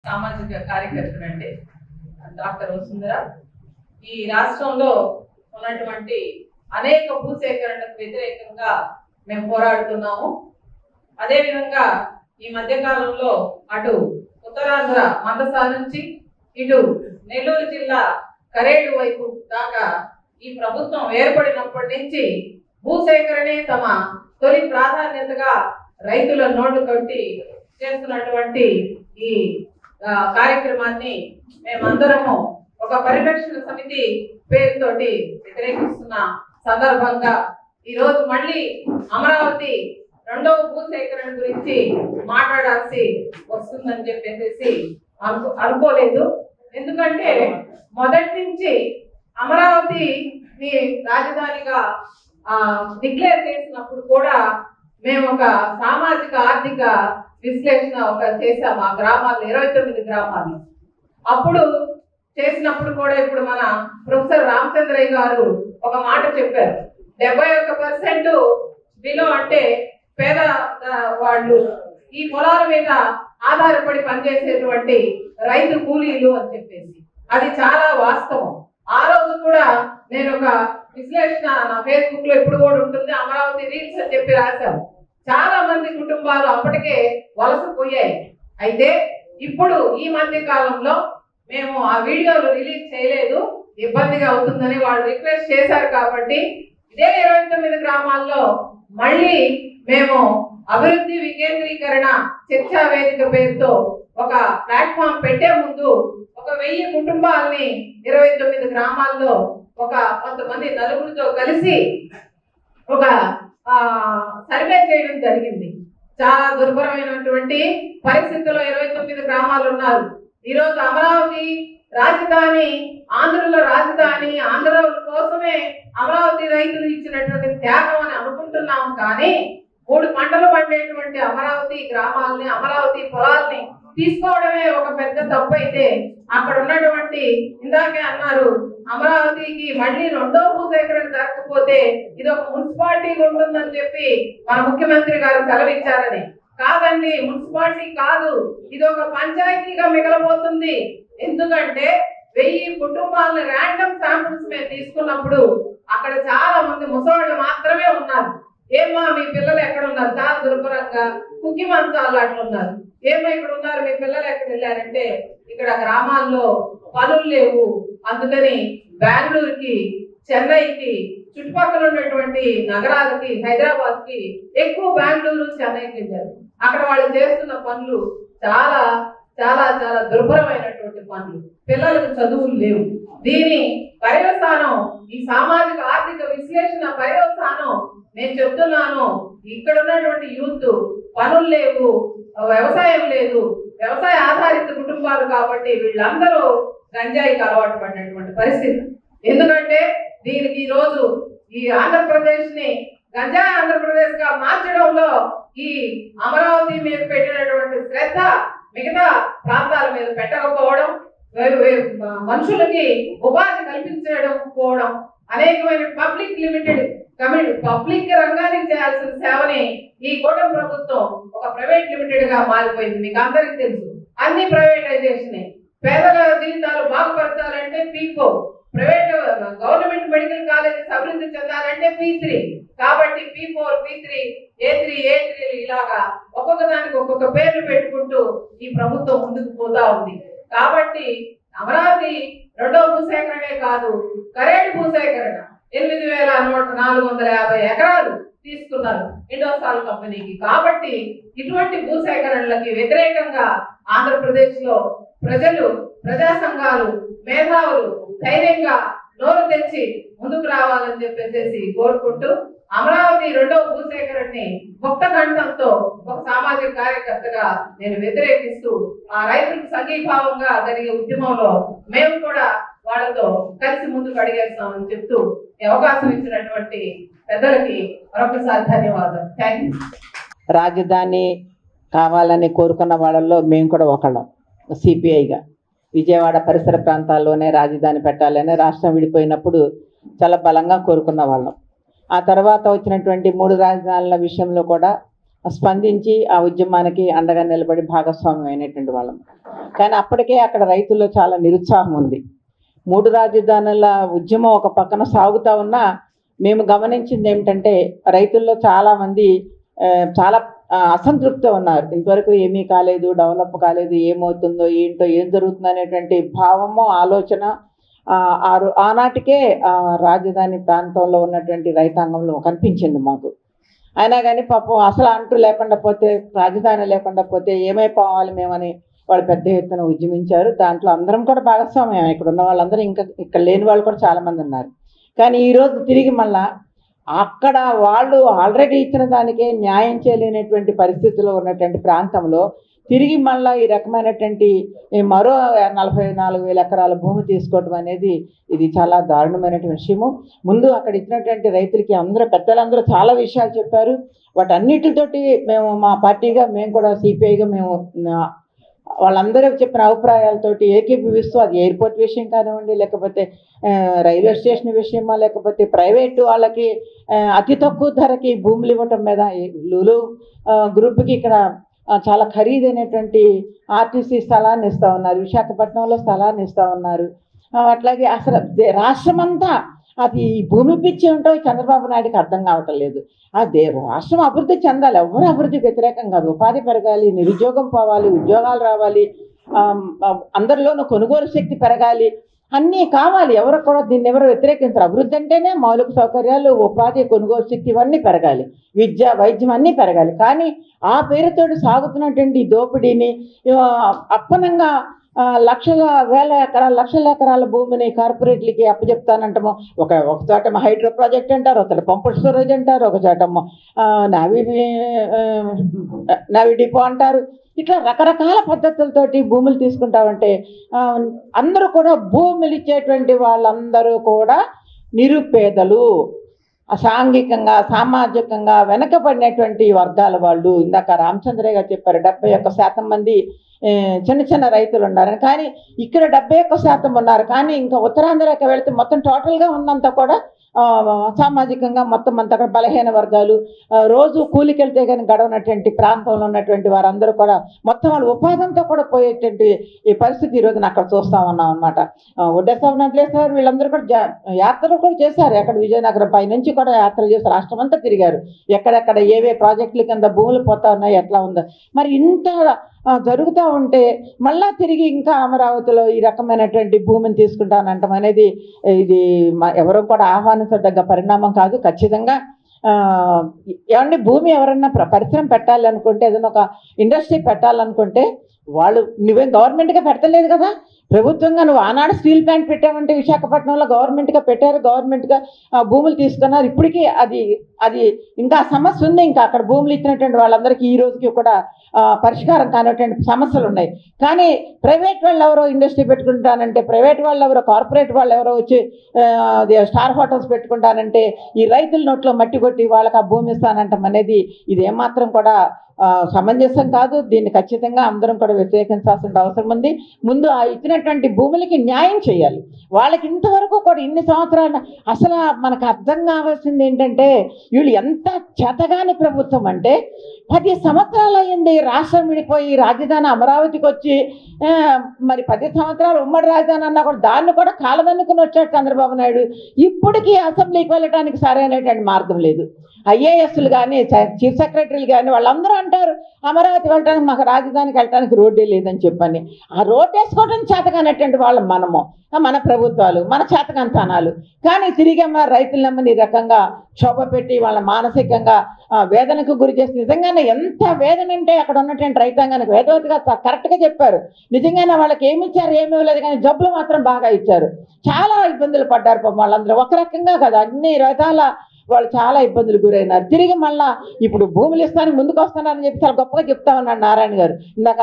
సామాజిక కార్యకర్తనండి డాక్టర్ వసుంధర. ఈ రాష్ట్రంలో ఉన్నటువంటి అనేక భూసేకరణకు వ్యతిరేకంగా మేము పోరాడుతున్నాము. అదేవిధంగా ఈ మధ్యకాలంలో అటు ఉత్తరాంధ్ర మందసా నుంచి ఇటు నెల్లూరు జిల్లా కరేడు వైపు దాకా ఈ ప్రభుత్వం ఏర్పడినప్పటి నుంచి భూసేకరణే తమ తొలి ప్రాధాన్యతగా రైతుల నోటు కొట్టి చేస్తున్నటువంటి ఈ కార్యక్రమాన్ని మేమందరము ఒక పరిరక్షణ సమితి పేరుతోటి వ్యతిరేకిస్తున్న సందర్భంగా ఈరోజు మళ్ళీ అమరావతి రెండవ భూసేకరణ గురించి మాట్లాడాల్సి వస్తుందని చెప్పేసి అనుకోలేదు. ఎందుకంటే మొదటి నుంచి అమరావతిని రాజధానిగా డిక్లేర్ చేసినప్పుడు కూడా మేము ఒక సామాజిక ఆర్థిక విశ్లేషణ చేసాము. ఆ గ్రామాల్లో 29 గ్రామాలు అప్పుడు చేసినప్పుడు కూడా ఇప్పుడు మన ప్రొఫెసర్ రామచంద్రయ్య గారు ఒక మాట చెప్పారు. 71% బిలో అంటే పేద వాళ్ళు ఈ పొలాల మీద ఆధారపడి పనిచేసేటువంటి రైతు కూలీలు అని చెప్పేసి అది చాలా వాస్తవం. ఆ రోజు కూడా నేను ఒక విశ్లేషణ నా ఫేస్బుక్ లో ఇప్పుడు కూడా ఉంటుంది, అమరావతి రీల్స్ అని చెప్పి రాశాము. చాలా మంది కుటుంబాలు అప్పటికే వలసపోయాయి. అయితే ఇప్పుడు ఈ మధ్య కాలంలో మేము ఆ వీడియోలు రిలీజ్ చేయలేదు, ఇబ్బందిగా అవుతుందని వాళ్ళు రిక్వెస్ట్ చేశారు. కాబట్టి ఇదే 29 గ్రామాల్లో మళ్ళీ మేము అభివృద్ధి వికేంద్రీకరణ చర్చా వేదిక పేరుతో ఒక ప్లాట్ఫామ్ పెట్టే ముందు ఒక 1000 కుటుంబాలని 29 గ్రామాల్లో ఒక కొంతమంది నలుగురితో కలిసి ఒక సర్వే చేయడం జరిగింది. చాలా దుర్భరమైనటువంటి పరిస్థితుల్లో 29 గ్రామాలు ఉన్నారు. ఈరోజు అమరావతి రాజధాని, ఆంధ్రలో రాజధాని, ఆంధ్ర కోసమే అమరావతి రైతులు ఇచ్చినటువంటి త్యాగం అని అనుకుంటున్నాం. కానీ 3 పంటలు పండేటువంటి అమరావతి గ్రామాలని, అమరావతి పొలాల్ని తీసుకోవడమే ఒక పెద్ద తప్పు. అయితే అక్కడ ఉన్నటువంటి ఇందాకే అన్నారు, అమరావతికి మళ్ళీ రెండో భూసేకరణ జరగకపోతే ఇది ఒక మున్సిపాలిటీ ఉంటుందని చెప్పి మన ముఖ్యమంత్రి గారు సెలవిచ్చారని. కాదండి, మున్సిపాలిటీ కాదు, ఇది ఒక పంచాయతీగా మిగలబోతుంది. ఎందుకంటే 1000 కుటుంబాలను ర్యాండమ్ శాంపుల్స్ మేము తీసుకున్నప్పుడు అక్కడ చాలా మంది ముసలాళ్ళు మాత్రమే ఉన్నారు. ఏమా మీ పిల్లలు ఎక్కడ ఉన్నారు? చాలా దుర్భరంగా కుక్కి మంచాలు అట్లా ఉన్నారు. ఏమో ఇక్కడ ఉన్నారు, మీ పిల్లలు ఎక్కడ వెళ్ళారంటే ఇక్కడ గ్రామాల్లో పనులు లేవు, అందుకని బెంగళూరుకి, చెన్నైకి, చుట్టుపక్కల ఉన్నటువంటి నగరాలకి, హైదరాబాద్ కి ఎక్కువ బెంగళూరు, చెన్నైకి వెళ్ళారు. అక్కడ వాళ్ళు చేస్తున్న పనులు చాలా చాలా చాలా దుర్భరమైనటువంటి పనులు, పిల్లలకు చదువులు లేవు. దీని పర్యవసానం ఈ సామాజిక ఆర్థిక విశ్లేషణ పర్యవసానం నేను చెప్తున్నాను. ఇక్కడ ఉన్నటువంటి యూత్ పనులు లేవు, వ్యవసాయం లేదు, వ్యవసాయ ఆధారిత కుటుంబాలు కాబట్టి వీళ్ళందరూ గంజాయికి అలవాటు పడినటువంటి పరిస్థితి. ఎందుకంటే దీనికి ఈ రోజు ఈ ఆంధ్రప్రదేశ్ ని గంజాయి ఆంధ్రప్రదేశ్ గా మార్చడంలో ఈ అమరావతి మీద పెట్టినటువంటి శ్రద్ధ మిగతా ప్రాంతాల మీద పెట్టకపోవడం, మనుషులకి ఉపాధి కల్పించకపోవడం, అనేకమైన పబ్లిక్ రంగానికి చేయాల్సిన సేవని ఈ కూటమి ప్రభుత్వం ఒక ప్రైవేట్ లిమిటెడ్ గా మారిపోయింది. మీకు అందరికి తెలుసు, అన్ని ప్రైవేటైజేషన్. పేదల జీవితాలు బాగుపరచాలంటే P4, private government medical colleges అభివృద్ధి చెందాలంటే P3. కాబట్టి P4, P3, A3 ఇలాగా ఒక్కొక్క దానికి ఒక్కొక్క పేర్లు పెట్టుకుంటూ ఈ ప్రభుత్వం ముందుకు పోతా ఉంది. కాబట్టి అమరావతి రెండవ భూసేకరణే కాదు, కరేడు భూసేకరణ 8450 ఎకరాలు తీసుకున్నారు ఇండోసాల్ కంపెనీకి. కాబట్టి ఇటువంటి భూసేకరణలకి వ్యతిరేకంగా ఆంధ్రప్రదేశ్ లో ప్రజలు, ప్రజా సంఘాలు, మేధావులు ధైర్యంగా నోరు తెచ్చి ముందుకు రావాలని చెప్పేసి కోరుకుంటూ అమరావతి రెండవ భూసేకరణని ముక్త కంఠంతో ఒక సామాజిక కార్యకర్తగా నేను వ్యతిరేకిస్తూ ఆ రైతులకు సంఘీభావంగా జరిగే ఉద్యమంలో మేము కూడా వాళ్ళతో కలిసి ముందుకు అడిగేస్తామని చెప్తూ ఈ అవకాశం ఇచ్చినటువంటి పెద్దలకి మరొకసారి ధన్యవాదాలు. Thank you. రాజధాని కావాలని కోరుకున్న వాళ్ళల్లో మేము కూడా ఒకళ్ళం. సిపిఐగా విజయవాడ పరిసర ప్రాంతాల్లోనే రాజధాని పెట్టాలని రాష్ట్రం విడిపోయినప్పుడు చాలా బలంగా కోరుకున్న వాళ్ళం. ఆ తర్వాత వచ్చినటువంటి 3 రాజధానుల విషయంలో కూడా స్పందించి ఆ ఉద్యమానికి అండగా నిలబడి భాగస్వామ్యం అయినటువంటి వాళ్ళం. కానీ అప్పటికే అక్కడ రైతుల్లో చాలా నిరుత్సాహం ఉంది. 3 రాజధానుల ఉద్యమం ఒక పక్కన సాగుతూ ఉన్నా మేము గమనించింది ఏమిటంటే రైతుల్లో చాలామంది చాలా అసంతృప్తితో ఉన్నారు. ఇంతవరకు ఏమీ కాలేదు, డెవలప్ కాలేదు, ఏమవుతుందో ఏంటో ఏం జరుగుతుందో అనేటువంటి భావము ఆలోచన ఆనాటికే రాజధాని ప్రాంతంలో ఉన్నటువంటి రైతాంగంలో కనిపించింది మాకు. అయినా కానీ పాపం అసలు అంటూ లేకుండా పోతే, రాజధాని లేకుండా పోతే ఏమైపోవాలి మేమని వాళ్ళు పెద్ద ఎత్తున ఉద్యమించారు. దాంట్లో అందరం కూడా భాగస్వామ్యం. ఇక్కడ ఉన్న వాళ్ళందరూ ఇంకా ఇక్కడ లేని వాళ్ళు కూడా చాలామంది ఉన్నారు. కానీ ఈరోజు తిరిగి మళ్ళా అక్కడ వాళ్ళు ఆల్రెడీ ఇచ్చిన దానికే న్యాయం చేయలేనటువంటి పరిస్థితుల్లో ఉన్నటువంటి ప్రాంతంలో తిరిగి మళ్ళీ ఈ రకమైనటువంటి మరో 44,000 ఎకరాల భూమి తీసుకోవడం అనేది ఇది చాలా దారుణమైనటువంటి విషయము. ముందు అక్కడ ఇచ్చినటువంటి రైతులకి పెద్దలందరూ చాలా విషయాలు చెప్పారు. వాటన్నిటితోటి మేము మా పార్టీగా మేము కూడా సిపిఐగా మేము వాళ్ళందరూ చెప్పిన అభిప్రాయాలతోటి ఏకీభవిస్తూ, అది ఎయిర్పోర్ట్ విషయం కానివ్వండి, లేకపోతే రైల్వే స్టేషన్ విషయమా, లేకపోతే ప్రైవేటు వాళ్ళకి అతి తక్కువ ధరకి భూములు ఇవ్వటం మీద లులు గ్రూప్కి ఇక్కడ చాలా ఖరీదైనటువంటి ఆర్టీసీ స్థలాన్ని ఇస్తూ ఉన్నారు, విశాఖపట్నంలో స్థలాన్ని ఇస్తూ ఉన్నారు. అట్లాగే అసలు రాష్ట్రమంతా అది భూమి పిచ్చి ఉంటో చంద్రబాబు నాయుడికి అర్థం కావటం లేదు. రాష్ట్రం అభివృద్ధి చెందాలి, ఎవరు అభివృద్ధికి వ్యతిరేకం కాదు. ఉపాధి పెరగాలి, నిరుద్యోగం పోవాలి, ఉద్యోగాలు రావాలి, అందరిలోనూ కొనుగోలు శక్తి పెరగాలి, అన్నీ కావాలి. ఎవరు కూడా దీన్ని ఎవరు వ్యతిరేకించరు. అభివృద్ధి అంటేనే మౌలిక సౌకర్యాలు, ఉపాధి, కొనుగోలు శక్తి ఇవన్నీ పెరగాలి, విద్య, వైద్యం అన్నీ పెరగాలి. కానీ ఆ పేరుతోటి సాగుతున్నటువంటి దోపిడీని అప్పనంగా లక్షల ఎకరాల భూమిని కార్పొరేట్లకి అప్పచెప్తానంటాము. ఒక చోట హైడ్రో ప్రాజెక్ట్ అంటారు, ఒక చోట పంపుడు స్టోరేజ్ అంటారు, ఒక చోట నావీ డిపో అంటారు. ఇట్లా రకరకాల పద్ధతులతోటి భూములు తీసుకుంటామంటే అందరూ కూడా భూములు ఇచ్చేటువంటి వాళ్ళందరూ కూడా నిరుపేదలు, సాంఘికంగా సామాజికంగా వెనకబడినటువంటి వర్గాల వాళ్ళు. ఇందాక రామచంద్రయ్య గారు చెప్పారు 71% మంది చిన్న చిన్న రైతులు ఉన్నారు. కానీ ఇక్కడ 71% ఉన్నారు. కానీ ఇంకా ఉత్తరాంధ్రకి వెళితే మొత్తం టోటల్గా ఉన్నంత కూడా సామాజికంగా మొత్తం అంతా కూడా బలహీన వర్గాలు, రోజు కూలికి వెళ్తే కానీ గడవనటువంటి ప్రాంతంలో ఉన్నటువంటి వారందరూ కూడా మొత్తం వాళ్ళ ఉపాధంతో కూడా పోయేటువంటి ఈ పరిస్థితి ఈరోజు అక్కడ చూస్తూ ఉన్నాం అనమాట. ఒడ్డేశ్వర వీళ్ళందరూ కూడా యాత్రలు కూడా చేశారు. అక్కడ విజయనగరం పై నుంచి కూడా యాత్రలు చేసి రాష్ట్రం అంతా తిరిగారు. ఎక్కడెక్కడ ఏవే ప్రాజెక్టుల కింద భూములు పోతా ఉన్నాయి, ఎట్లా ఉందో. మరి ఇంత జరుగుతూ ఉంటే మళ్ళా తిరిగి ఇంకా అమరావతిలో ఈ రకమైనటువంటి భూమిని తీసుకుంటానంటాం అనేది ఇది ఎవరో కూడా ఆహ్వానించదగ్గ పరిణామం కాదు. ఖచ్చితంగా ఏమంటే భూమి ఎవరన్నా పరిశ్రమ పెట్టాలి అనుకుంటే, ఏదైనా ఒక ఇండస్ట్రీ పెట్టాలనుకుంటే వాళ్ళు నువ్వేం గవర్నమెంట్గా పెట్టలేదు కదా, ప్రభుత్వంగా నువ్వు ఆనాడు స్టీల్ ప్లాంట్ పెట్టావంటే విశాఖపట్నంలో గవర్నమెంట్గా పెట్టారు, గవర్నమెంట్గా భూములు తీసుకున్నారు. ఇప్పటికీ అది ఇంకా సమస్య ఉంది. ఇంకా అక్కడ భూములు ఇచ్చినటువంటి వాళ్ళందరికీ ఈ రోజుకి కూడా పరిష్కారం కానిటువంటి సమస్యలు ఉన్నాయి. కానీ ప్రైవేట్ వాళ్ళు ఎవరో ఇండస్ట్రీ పెట్టుకుంటానంటే, ప్రైవేట్ వాళ్ళు ఎవరో, కార్పొరేట్ వాళ్ళు ఎవరో వచ్చి స్టార్ హోటల్స్ పెట్టుకుంటానంటే ఈ రైతుల నోట్లో మట్టి కొట్టి వాళ్ళకి ఆ భూమి ఇస్తానంటాం అనేది ఇది ఏమాత్రం కూడా సమంజసం కాదు. దీన్ని ఖచ్చితంగా అందరం కూడా వ్యతిరేకించాల్సిన అవసరం ఉంది. ముందు ఆ ఇచ్చినటువంటి భూములకి న్యాయం చేయాలి. వాళ్ళకి ఇంతవరకు కూడా ఇన్ని సంవత్సరాలు అసలు మనకు అర్థం కావాల్సింది ఏంటంటే, వీళ్ళు ఎంత చేతగాని ప్రభుత్వం అంటే 10 సంవత్సరాలు అయ్యింది రాష్ట్రం విడిపోయి రాజధాని అమరావతికి వచ్చి. మరి 10 సంవత్సరాలు ఉమ్మడి రాజధాని అన్నా కూడా దాన్ని కూడా కాలదన్నుకుని వచ్చాడు చంద్రబాబు నాయుడు. ఇప్పటికీ అసెంబ్లీకి వెళ్ళటానికి సరైనటువంటి మార్గం లేదు. ఐఏఎస్లు కానీ, చీఫ్ సెక్రటరీలు కానీ వాళ్ళందరూ అంటారు అమరావతి వెళ్ళటానికి, మాకు రాజధానికి వెళ్ళటానికి రోడ్డే లేదని చెప్పని. ఆ రోడ్డు వేసుకోవడం చేతగానటువంటి వాళ్ళు మనము, మన ప్రభుత్వాలు, మన చేతకంతానాలు. కానీ తిరిగి రైతులమ్మని ఈ రకంగా క్షోభ పెట్టి వాళ్ళ మానసికంగా వేదనకు గురి చేసి, నిజంగానే ఎంత వేదన అంటే అక్కడ ఉన్నటువంటి రైతాంగానికి వేదవతిగా కరెక్ట్గా చెప్పారు. నిజంగానే వాళ్ళకి ఏమి ఇచ్చారు, ఏమీ ఇవ్వలేదు, కానీ జబ్బులు మాత్రం బాగా ఇచ్చారు. చాలా ఇబ్బందులు పడ్డారు పాపం వాళ్ళందరూ. ఒక రకంగా కదా, అన్ని రకాల వాళ్ళు చాలా ఇబ్బందులు గురైనారు. తిరిగి మళ్ళా ఇప్పుడు భూములు ఇస్తానికి ముందుకు వస్తున్నారని చెప్పి చాలా గొప్పగా చెప్తా ఉన్నాడు నారాయణ గారు. ఇందాక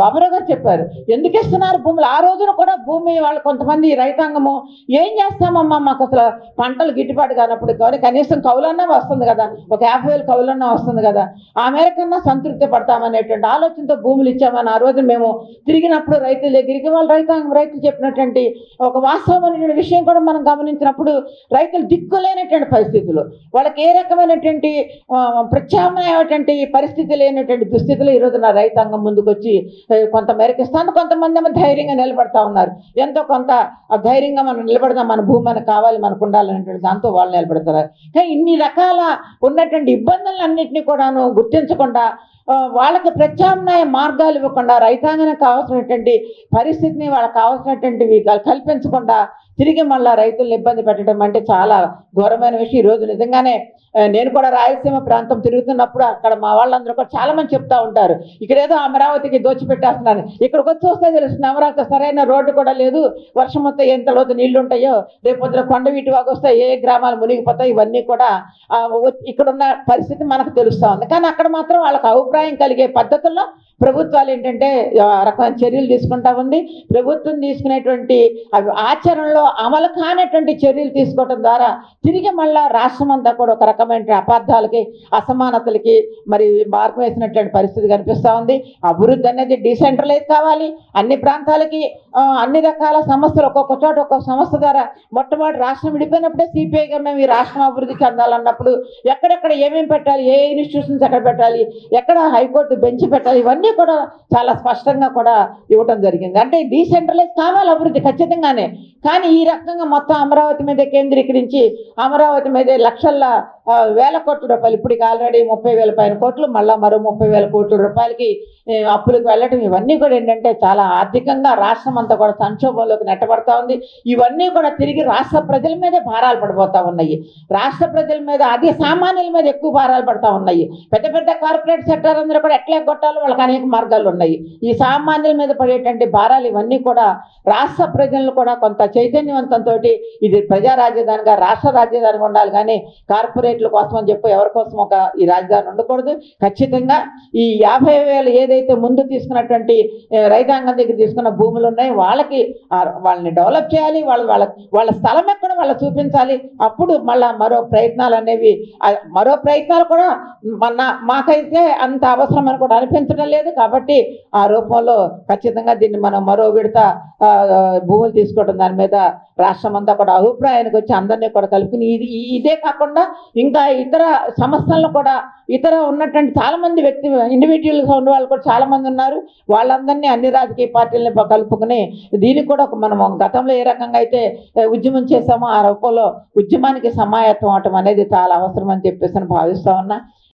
బాబురావు గారు చెప్పారు ఎందుకు ఇస్తున్నారు భూములు. ఆ రోజున కూడా భూమి వాళ్ళు కొంతమంది రైతాంగము ఏం చేస్తామమ్మా, మాకు అసలు పంటలు గిట్టుబాటు కానప్పుడు కానీ కనీసం కౌలన్నా వస్తుంది కదా, ఒక 50,000 కౌలన్నా వస్తుంది కదా, ఆ మేరకన్నా సంతృప్తి పడతామనేటువంటి ఆలోచనతో భూములు ఇచ్చామని ఆ రోజు మేము తిరిగినప్పుడు రైతుల దగ్గరికి రైతులు చెప్పినటువంటి ఒక వాస్తవమైన విషయం కూడా మనం గమనించినప్పుడు రైతులు దిక్కులేనటువంటి పరిస్థితులు వాళ్ళకి ఏ రకమైనటువంటి ప్రత్యామ్నాయమైనటువంటి పరిస్థితి లేనటువంటి దుస్థితిలో ఈరోజు నా రైతాంగం ముందుకు వచ్చి కొంత మేరకు ఇస్తాను, కొంతమంది ఏమో ధైర్యంగా నిలబడతా ఉన్నారు. ఎంతో కొంత ధైర్యంగా మనం నిలబడదాం, మన భూమి మనకు కావాలి, మనకు ఉండాలనేటువంటి దాంతో వాళ్ళు నిలబడతారు. కానీ ఇన్ని రకాల ఉన్నటువంటి ఇబ్బందులన్నింటినీ కూడాను గుర్తించకుండా వాళ్ళకి ప్రత్యామ్నాయ మార్గాలు ఇవ్వకుండా రైతాంగానికి కావాల్సినటువంటి పరిస్థితిని వాళ్ళకి కావాల్సినటువంటివి కల్పించకుండా తిరిగి మళ్ళీ రైతులను ఇబ్బంది పెట్టడం అంటే చాలా ఘోరమైన విషయం. ఈరోజు నిజంగానే నేను కూడా రాయలసీమ ప్రాంతం తిరుగుతున్నప్పుడు అక్కడ మా వాళ్ళందరూ కూడా చాలా మంది చెప్తా ఉంటారు, ఇక్కడేదో అమరావతికి దోచిపెట్టేస్తున్నాను, ఇక్కడికి వచ్చి వస్తే తెలుస్తుంది అమరావతి సరైన రోడ్డు కూడా లేదు, వర్షం వస్తే ఎంత లోతు నీళ్లు ఉంటాయో, రేపొద్దున కొండ వీటివాగు వస్తే ఏ గ్రామాలు మునిగిపోతాయి, ఇవన్నీ కూడా ఇక్కడున్న పరిస్థితి మనకు తెలుస్తూ ఉంది. కానీ అక్కడ మాత్రం వాళ్ళకి అభిప్రాయం కలిగే పద్ధతుల్లో ప్రభుత్వాలు ఏంటంటే రకమైన చర్యలు తీసుకుంటా ఉంది. ప్రభుత్వం తీసుకునేటువంటి ఆచరణలో అమలు కానటువంటి చర్యలు తీసుకోవడం ద్వారా తిరిగి మళ్ళా రాష్ట్రం అంతా కూడా ఒక రకమైన అపార్థాలకి, అసమానతలకి మరి మార్పు వేసినటువంటి పరిస్థితి కనిపిస్తూ ఉంది. అభివృద్ధి అనేది డీసెంట్రలైజ్ కావాలి, అన్ని ప్రాంతాలకి అన్ని రకాల సంస్థలు ఒక్కొక్క చోట ఒక్కొక్క సంస్థ ద్వారా మొట్టమొదటి రాష్ట్రం విడిపోయినప్పుడే సిపిఐగా మేము ఈ రాష్ట్రం అభివృద్ధి చెందాలన్నప్పుడు ఎక్కడెక్కడ ఏమేమి పెట్టాలి, ఏ ఇన్స్టిట్యూషన్స్ ఎక్కడ పెట్టాలి, ఎక్కడ హైకోర్టు బెంచ్ పెట్టాలి, ఇవన్నీ కూడా చాలా స్పష్టంగా కూడా ఇవ్వటం జరిగింది. అంటే డీసెంట్రలైజ్ కావాలి అభివృద్ధి ఖచ్చితంగానే. కానీ ఈ రకంగా మొత్తం అమరావతి మీద కేంద్రీకరించి అమరావతి మీద లక్షల వేల కోట్ల రూపాయలు, ఇప్పటికి ఆల్రెడీ 30,000 పైన కోట్లు, మళ్ళీ మరో 30,000 కోట్ల రూపాయలకి అప్పులకు వెళ్ళటం, ఇవన్నీ కూడా ఏంటంటే చాలా ఆర్థికంగా రాష్ట్రం అంతా కూడా సంక్షోభంలోకి నెట్టబడతా ఉంది. ఇవన్నీ కూడా తిరిగి రాష్ట్ర ప్రజల మీదే భారాలు పడిపోతూ ఉన్నాయి. రాష్ట్ర ప్రజల మీద, అదే సామాన్యుల మీద ఎక్కువ భారాలు పడతా ఉన్నాయి. పెద్ద పెద్ద కార్పొరేట్ సెక్టర్ అందరూ కూడా ఎట్లా కొట్టాలో వాళ్ళకి అనేక మార్గాలు ఉన్నాయి. ఈ సామాన్యుల మీద పడేటువంటి భారాలు ఇవన్నీ కూడా రాష్ట్ర ప్రజలను కూడా కొంత చైతన్యవంతంతో ఇది ప్రజా రాజధానిగా, రాష్ట్ర రాజధానిగా ఉండాలి, కానీ కార్పొరేట్ల కోసం అని చెప్పి ఎవరి కోసం ఒక ఈ రాజధాని ఉండకూడదు. ఖచ్చితంగా ఈ 50,000 ఏదైతే ముందు తీసుకున్నటువంటి రైతాంగం దగ్గర తీసుకున్న భూములు ఉన్నాయి, వాళ్ళని డెవలప్ చేయాలి, వాళ్ళ స్థలం ఎక్కడ వాళ్ళు చూపించాలి. అప్పుడు మళ్ళా మరో ప్రయత్నాలు కూడా మాకైతే అంత అవసరం అని కూడా అనిపించడం లేదు. కాబట్టి ఆ రూపంలో ఖచ్చితంగా దీన్ని మనం మరో విడత భూములు తీసుకోవడం, దాని మీద రాష్ట్రం అంతా కూడా అభిప్రాయానికి వచ్చి అందరినీ కూడా కలుపుకుని ఇదే కాకుండా ఇంకా ఇతర సంస్థలను కూడా, ఇతర ఉన్నటువంటి చాలా మంది ఇండివిజువల్గా ఉన్న వాళ్ళు కూడా చాలా మంది ఉన్నారు. వాళ్ళందరినీ అన్ని రాజకీయ పార్టీలని కలుపుకుని దీనికి కూడా మనం గతంలో ఏ రకంగా అయితే ఉద్యమం చేసామో ఆ రూపంలో ఉద్యమానికి సమాయత్తం అవటం అనేది చాలా అవసరం అని చెప్పేసి భావిస్తా ఉన్నా.